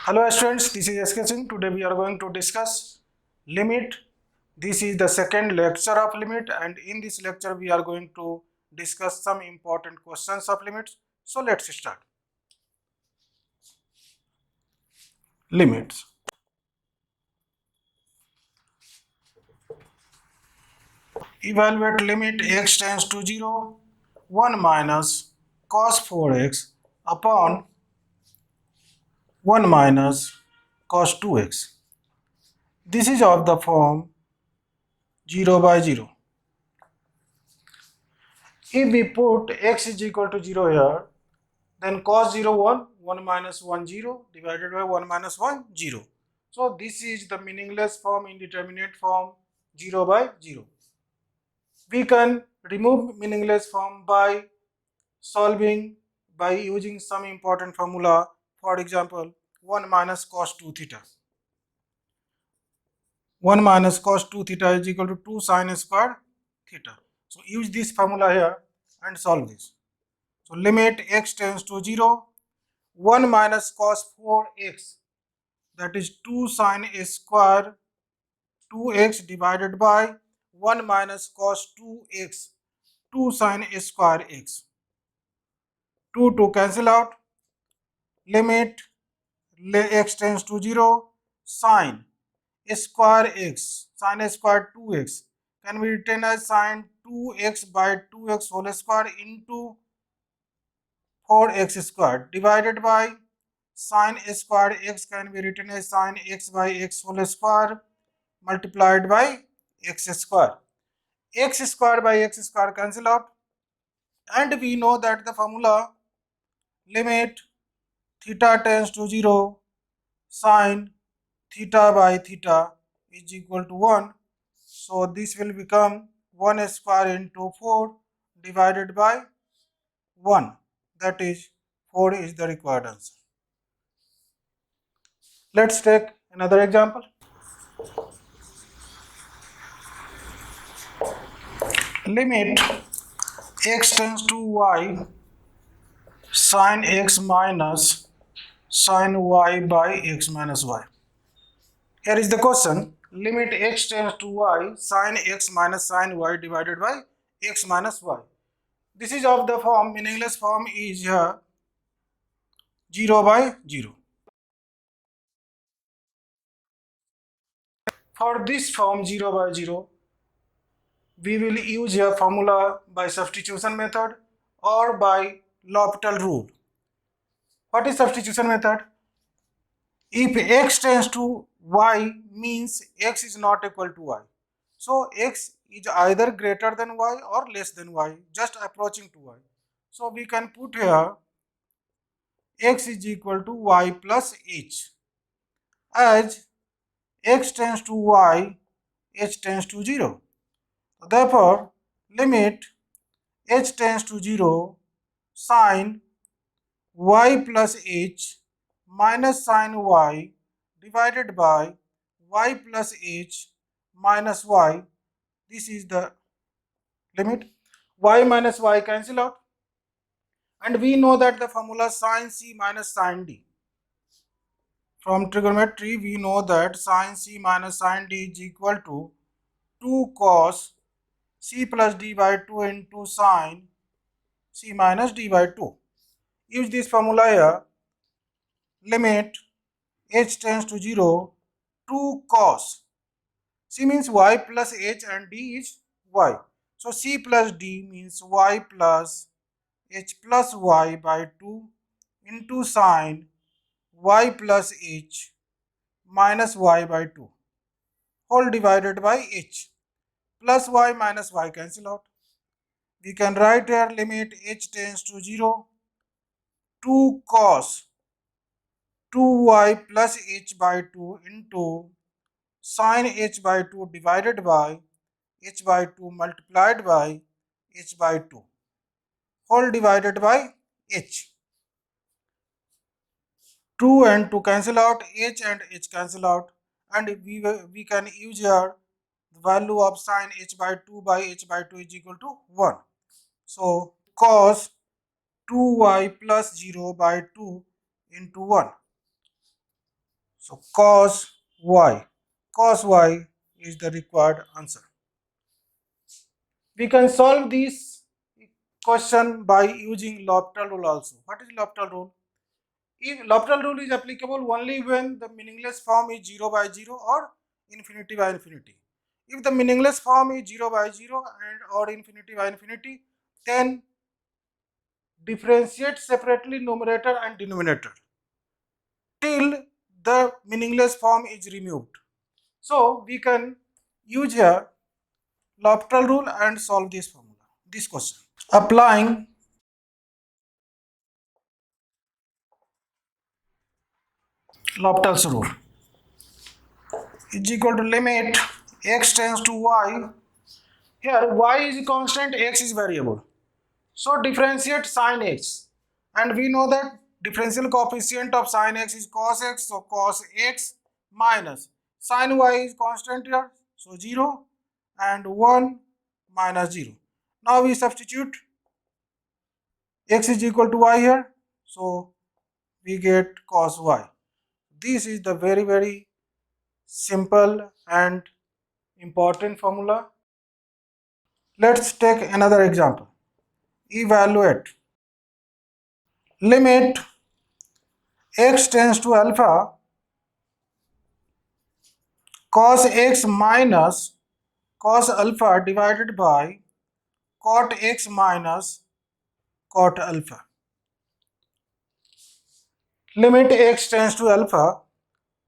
Hello students, this is SK Singh. Today we are going to discuss limit. This is the second lecture of limit, and in this lecture we are going to discuss some important questions of limits. So let's start. Limits. Evaluate limit x tends to 0, 1 minus cos 4x upon 1 minus cos 2x. This is of the form 0 by 0. If we put x is equal to 0 here, then cos 0 1, 1 minus 1 0 divided by 1 minus 1 0. So this is the meaningless form, indeterminate form 0 by 0. We can remove meaningless form by solving by using some important formula. For example, 1 minus cos 2 theta. 1 minus cos 2 theta is equal to 2 sin square theta. So use this formula here and solve this. So limit x tends to 0, 1 minus cos 4x, that is 2 sin square 2x divided by 1 minus cos 2x, 2 sin square x. 2 to cancel out. Limit x tends to 0, sin square x, sin square 2x can be written as sin 2x by 2x whole square into 4x square divided by sin square x can be written as sin x by x whole square multiplied by x square. X square by x square cancel out, and we know that the formula limit theta tends to 0, sin theta by theta is equal to 1. So this will become 1 square into 4 divided by 1. That is 4 is the required answer. Let's take another example. Limit x tends to y sin x minus sin y by x minus y. Here is the question. Limit x tends to y sin x minus sin y divided by x minus y. This is of the form, meaningless form is here 0 by 0. For this form 0 by 0, we will use a formula by substitution method or by L'Hopital rule. What is substitution method? If x tends to y means x is not equal to y. So x is either greater than y or less than y, just approaching to y. So we can put here x is equal to y plus h. As x tends to y, h tends to 0. Therefore, limit h tends to 0 sin y plus h minus sin y divided by y plus h minus y. This is the limit. Y minus y cancel out, and we know that the formula sin c minus sin d. From trigonometry we know that sin c minus sin d is equal to 2 cos c plus d by 2 into sin c minus d by 2. Use this formula here. Limit h tends to 0, 2 cos. C means y plus h and d is y. So c plus d means y plus h plus y by 2 into sin y plus h minus y by 2 whole divided by h. Plus y minus y cancel out. We can write here limit h tends to 0, 2 cos 2y plus h by 2 into sin h by 2 divided by h by 2 multiplied by h by 2 whole divided by h. 2 and 2 cancel out, h and h cancel out, and we can use here the value of sin h by 2 is equal to 1. So cos 2y plus 0 by 2 into 1. So cos y. Cos y is the required answer. We can solve this question by using L'Hopital rule also. What is L'Hopital rule? If L'Hopital rule is applicable only when the meaningless form is 0 by 0 or infinity by infinity. If the meaningless form is 0 by 0 and or infinity by infinity, then differentiate separately numerator and denominator till the meaningless form is removed. So we can use here L'Hopital rule and solve this formula, this question. Applying L'Hopital's rule is equal to limit x tends to y. Here y is constant, x is variable. So differentiate sin x. And we know that differential coefficient of sin x is cos x. So cos x minus sin y is constant here. So 0 and 1 minus 0. Now we substitute x is equal to y here. So we get cos y. This is the very simple and important formula. Let's take another example. Evaluate limit x tends to alpha cos x minus cos alpha divided by cot x minus cot alpha. Limit x tends to alpha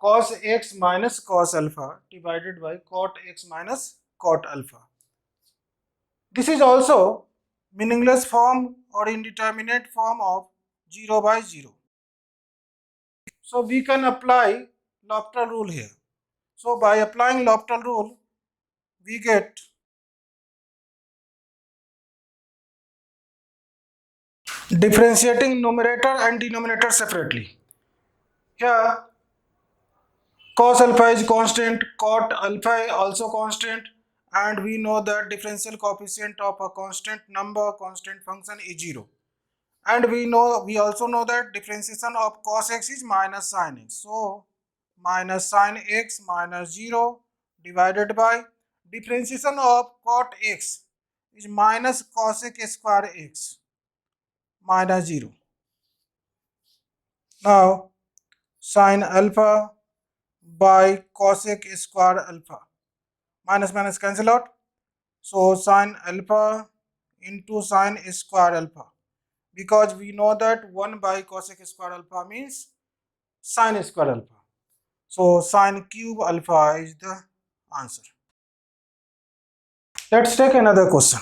cos x minus cos alpha divided by cot x minus cot alpha. This is also meaningless form or indeterminate form of 0 by 0. So we can apply L'Hopital rule here. So by applying L'Hopital rule, we get differentiating numerator and denominator separately. Here cos alpha is constant, cot alpha also constant, and we know that differential coefficient of a constant number, constant function is 0. And we also know that differentiation of cos x is minus sin x. So minus sin x minus 0 divided by differentiation of cot x is minus cosec square x minus 0. Now sin alpha by cosec square alpha. Minus minus cancel out. So sin alpha into sin square alpha. Because we know that 1 by cosec square alpha means sin square alpha. So sin cube alpha is the answer. Let's take another question.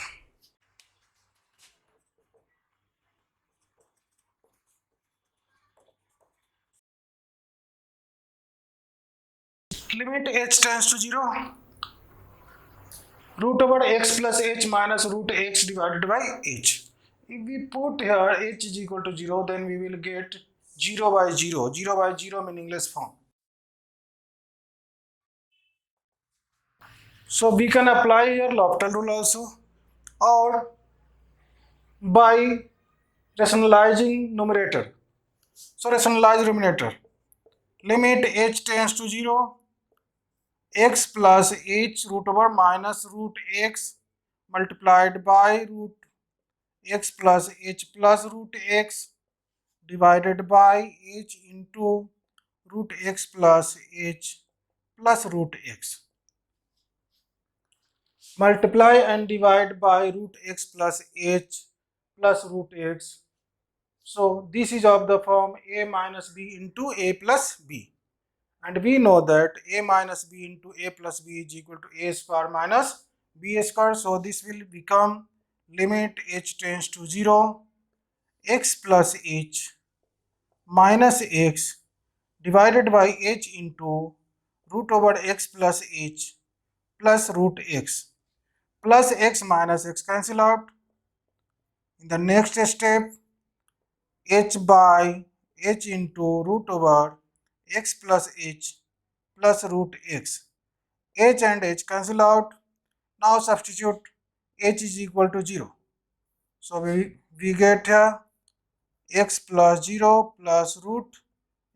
Limit h tends to 0. Root over x plus h minus root x divided by h. If we put here h is equal to 0, then we will get 0 by 0. 0 by 0 meaningless form. So we can apply here L'Hopital rule also, or by rationalizing numerator. So rationalize numerator. Limit h tends to 0. X plus h root over minus root x multiplied by root x plus h plus root x divided by h into root x plus h plus root x. Multiply and divide by root x plus h plus root x. So this is of the form a minus b into a plus b. And we know that a minus b into a plus b is equal to a square minus b square. So this will become limit h tends to 0, x plus h minus x divided by h into root over x plus h plus root x plus x minus x cancel out. In the next step, h by h into root over x plus h plus root x. H and h cancel out. Now substitute h is equal to 0. So we get x plus 0 plus root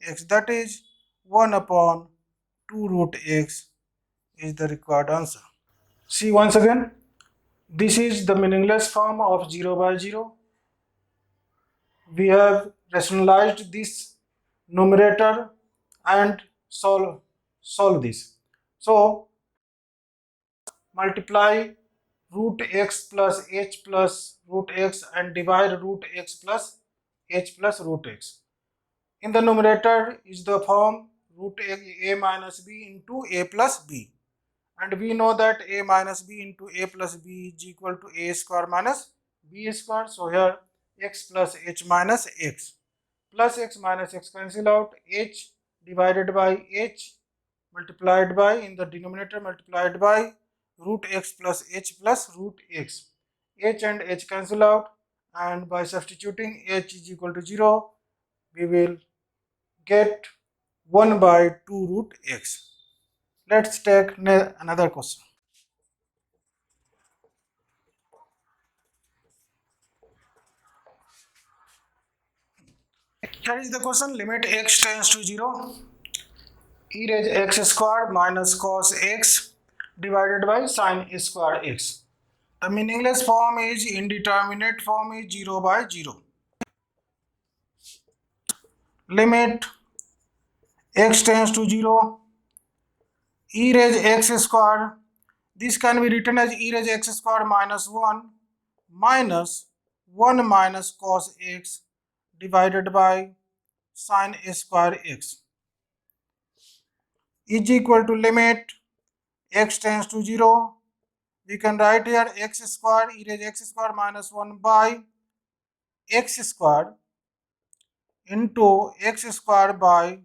x, that is 1 upon 2 root x is the required answer. See once again, this is the meaningless form of 0 by 0. We have rationalized this numerator and solve this. So multiply root x plus h plus root x and divide root x plus h plus root x. In the numerator is the form root a minus b into a plus b. And we know that a minus b into a plus b is equal to a square minus b square. So here x plus h minus x plus x minus x cancel out, h divided by h multiplied by in the denominator multiplied by root x plus h plus root x. H and h cancel out, and by substituting h is equal to 0, we will get 1 by 2 root x. Let's take another question. Here is the question, limit x tends to 0, e raised x square minus cos x divided by sin square x. The meaningless form is indeterminate form is 0 by 0. Limit x tends to 0, e raised x square. This can be written as e raised x square minus 1 minus 1 minus cos x divided by sin square x is equal to limit x tends to 0. We can write here x square e raised x square minus 1 by x square into x square by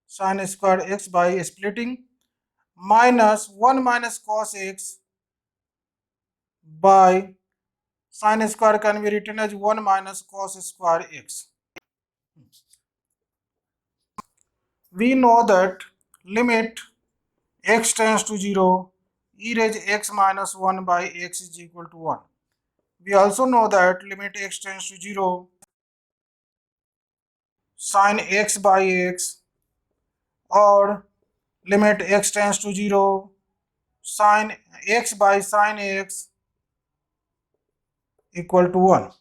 sin square x by splitting minus 1 minus cos x by sin square can be written as 1 minus cos square x. We know that limit x tends to 0, e raised x minus 1 by x is equal to 1. We also know that limit x tends to 0, sin x by x, or limit x tends to 0, sin x by sin x equal to 1.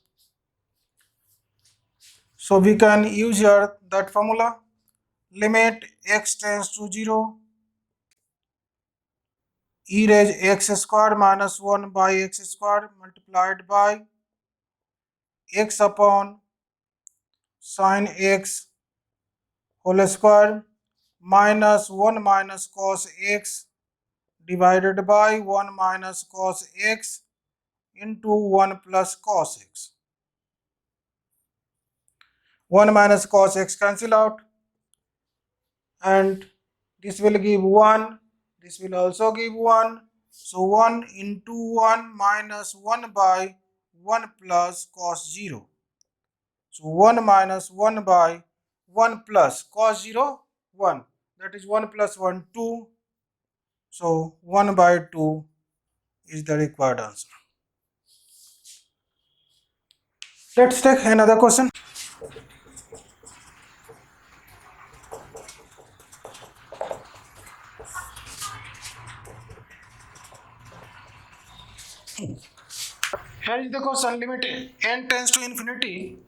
So we can use here that formula, limit x tends to 0, e raised x square minus 1 by x square multiplied by x upon sin x whole square minus 1 minus cos x divided by 1 minus cos x into 1 plus cos x. 1 minus cos x cancel out, and this will give 1, this will also give 1. So 1 into 1 minus 1 by 1 plus cos 0. So 1 minus 1 by 1 plus cos 0, 1. That is 1 plus 1, 2. So 1 by 2 is the required answer. Let's take another question. Here is the question, limit n tends to infinity,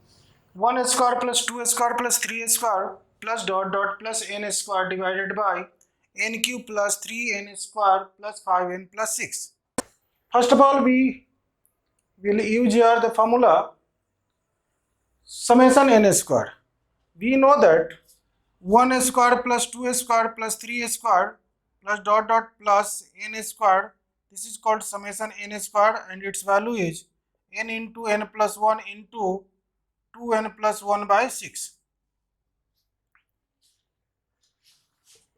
1 square plus 2 square plus 3 square plus dot dot plus n square divided by n cube plus 3n square plus 5n plus 6. First of all, we will use here the formula summation n square. We know that 1 square plus 2 square plus 3 square plus dot dot plus n square, this is called summation n square, and its value is n into n plus 1 into 2n plus 1 by 6.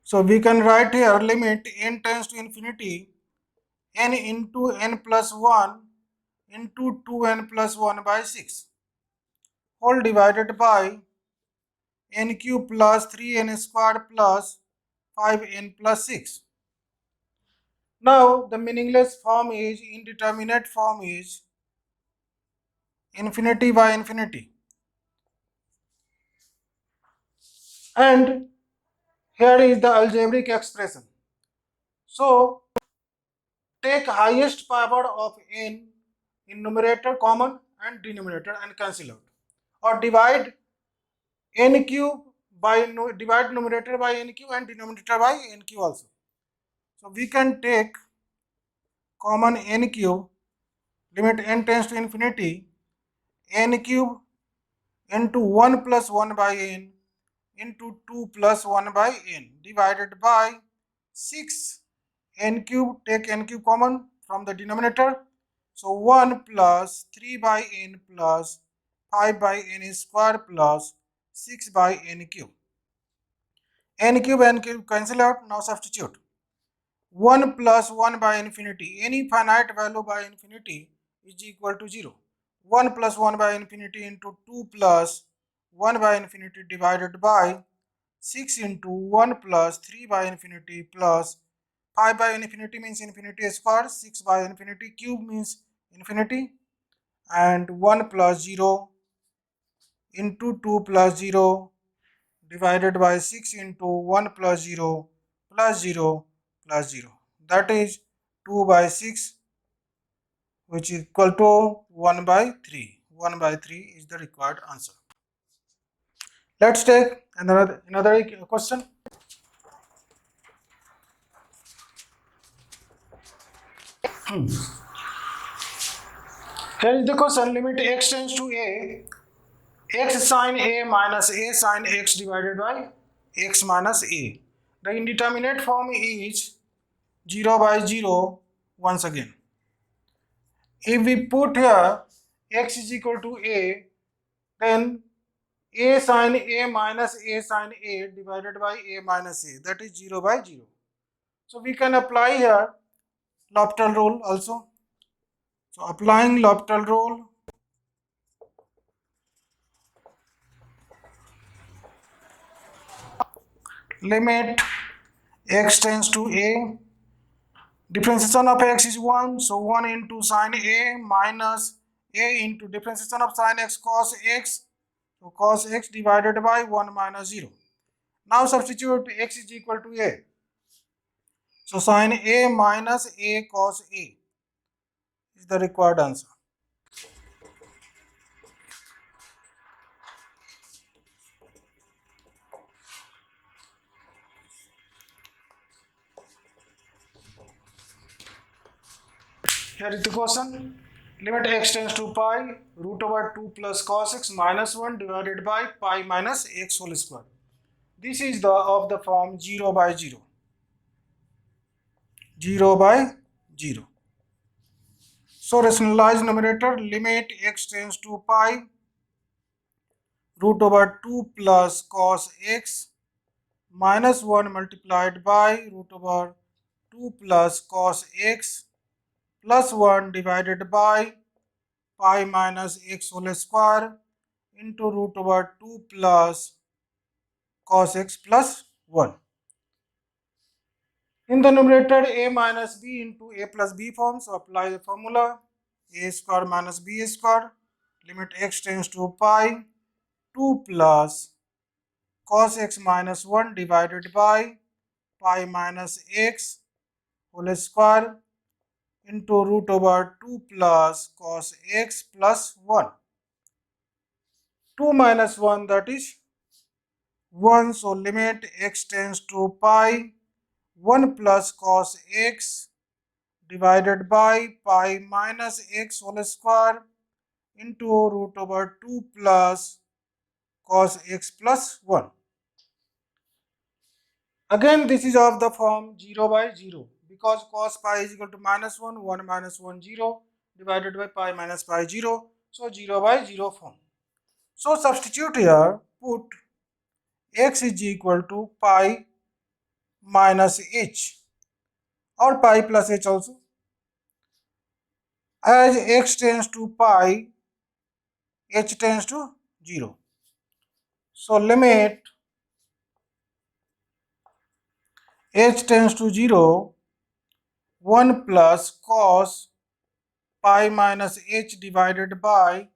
So we can write here limit n tends to infinity, n into n plus 1 into 2n plus 1 by 6 whole divided by n cube plus 3n square plus 5n plus 6. Now the meaningless form is indeterminate form is infinity by infinity, and Here is the algebraic expression. So take highest power of n in numerator common and denominator and cancel out, or divide n cube by divide numerator by n cube and denominator by n cube also. So we can take common n cube, limit n tends to infinity, n cube into 1 plus 1 by n into 2 plus 1 by n divided by 6 n cube, take n cube common from the denominator. So 1 plus 3 by n plus 5 by n square plus 6 by n cube. N cube cancel out. Now substitute 1 plus 1 by infinity. Any finite value by infinity is equal to 0. 1 plus 1 by infinity into 2 plus 1 by infinity divided by 6 into 1 plus 3 by infinity plus 5 by infinity means infinity square, 6 by infinity cube means infinity, and 1 plus 0 into 2 plus 0 divided by 6 into 1 plus 0 plus 0 plus 0. That is 2 by 6, which is equal to 1 by 3. 1 by 3 is the required answer. Let's take another question. Here is the question. Limit x tends to a, x sine a minus a sine x divided by x minus a. The indeterminate form is 0 by 0 once again. If we put here x is equal to a, then a sine a minus a sine a divided by a minus a, that is 0 by 0. So we can apply here L'Hopital rule also. So applying L'Hopital rule, limit x tends to a, differentiation of x is 1, so 1 into sine a minus a into differentiation of sine x cos x, so cos x divided by 1 minus 0. Now substitute x is equal to a, so sine a minus a cos a is the required answer. Here is the question. Limit x tends to pi, root over 2 plus cos x minus 1 divided by pi minus x whole square. This is of the form 0 by 0. 0 by 0. So rationalize numerator, limit x tends to pi, root over 2 plus cos x minus 1 multiplied by root over 2 plus cos x plus 1 divided by pi minus x whole square into root over 2 plus cos x plus 1. In the numerator, a minus b into a plus b form, so apply the formula a square minus b square, limit x tends to pi, 2 plus cos x minus 1 divided by pi minus x whole square into root over 2 plus cos x plus 1. 2 minus 1, that is 1, so limit x tends to pi, 1 plus cos x divided by pi minus x whole square into root over 2 plus cos x plus 1. Again, this is of the form 0 by 0, because cos pi is equal to minus 1, 1 minus 1, 0 divided by pi minus pi 0, so 0 by 0 form. So substitute here, put x is equal to pi minus h or pi plus h also. As x tends to pi, h tends to 0. So limit h tends to 0, 1 plus cos pi minus h divided by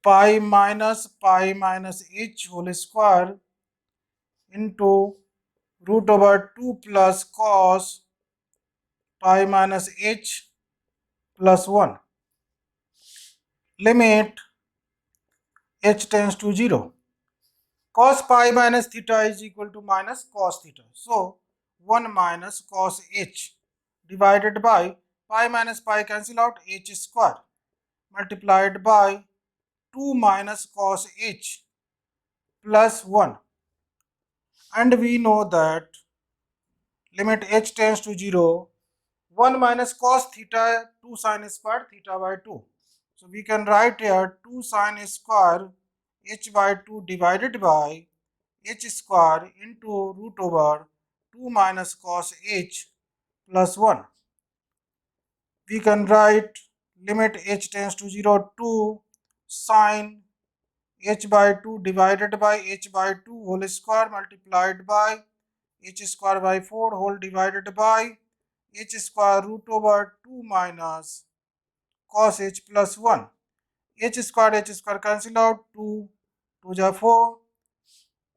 pi minus h whole square into root over 2 plus cos pi minus h plus 1. Limit h tends to 0. Cos pi minus theta is equal to minus cos theta. So 1 minus cos h divided by pi minus pi cancel out, h square multiplied by 2 minus cos h plus 1. And we know that limit h tends to 0, 1 minus cos theta 2 sin square theta by 2. So we can write here 2 sin square h by 2 divided by h square into root over 2 minus cos h plus 1. We can write limit h tends to 0, 2 sin h by 2 divided by h by 2 whole square multiplied by h square by 4 whole divided by h square root over 2 minus cos h plus 1. H square cancel out, 2 2 is 4,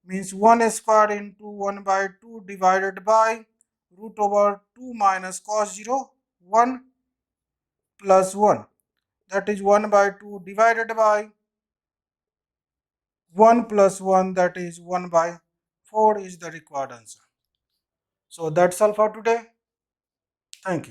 means 1 square into 1 by 2 divided by root over 2 minus cos 0, 1 plus 1. That is 1 by 2 divided by 1 plus 1, that is 1 by 4 is the required answer. So that's all for today. Thank you.